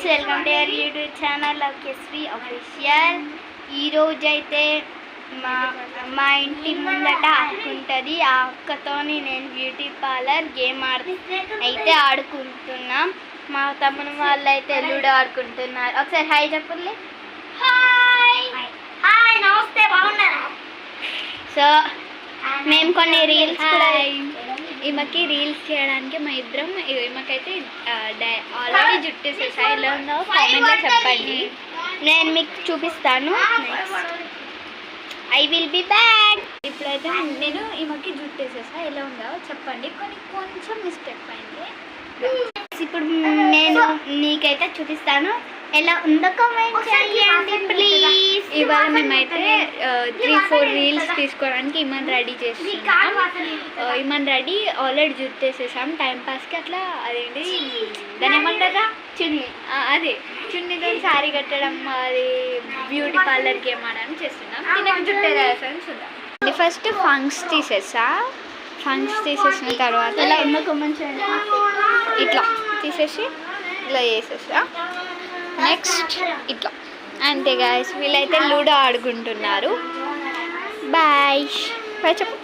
Friends, welcome to your YouTube channel Lovekeshri official. ఈరోజు అయితే మా ఇంటి ముందట అక్క ఉంటుంది. ఆ అక్కతోని నేను బ్యూటీ పార్లర్ గేమ్ అయితే ఆడుకుంటున్నాం. మా తమ్ముని వాళ్ళు అయితే లూడో ఆడుకుంటున్నారు. ఒకసారి హాయ్ చెప్పండి. హాయ్ హాయ్, నమస్తే, బాగున్నారా? సో మేము కొన్ని రీల్స్ కూడా ఈమెకి రీల్స్ చేయడానికి మా ఇద్దరం ఈమెకైతే ఆల్రెడీ జుట్టు ఎలా ఉందో కామెంట్లో చెప్పండి, నేను మీకు చూపిస్తాను. I will be back. ఇప్పుడైతే నేను ఈమెకి జుట్టు వేసేసా, ఎలా ఉందో చెప్పండి. కొంచెం మిస్టేక్ అయింది. ఇప్పుడు నేను నీకైతే చూపిస్తాను, ఎలా ఉందో కామెంట్ చేయండి ప్లీజ్. ఇవాళ మేమైతే 3-4 రీల్స్ తీసుకోవడానికి ఇమన్ రెడీ చేస్తున్నాం. ఇమన్ రెడీ ఆల్రెడీ జుట్టు వేసేసాం టైంపాస్కి. అట్లా అదేంటి దాని ఏమంటారా, చున్నీ, అదే చున్నీతో శారీ కట్టడం, అది బ్యూటీ పార్లర్ గేమ్ ఆడని చేస్తున్నాం. తినక జుట్టు వేసేసాను చూద్దాం. ఫస్ట్ ఫంక్స్ తీసేసిన తర్వాత ఇలా ఉన్న కామెంట్ చేయండి. ఇట్లా తీసేసి ఇలా చేసేసా. నెక్స్ట్ ఇట్లా అంతే గాయస్. వీళ్ళైతే లూడో ఆడుకుంటున్నారు. బాయ్ బాయ్ చెప్పు.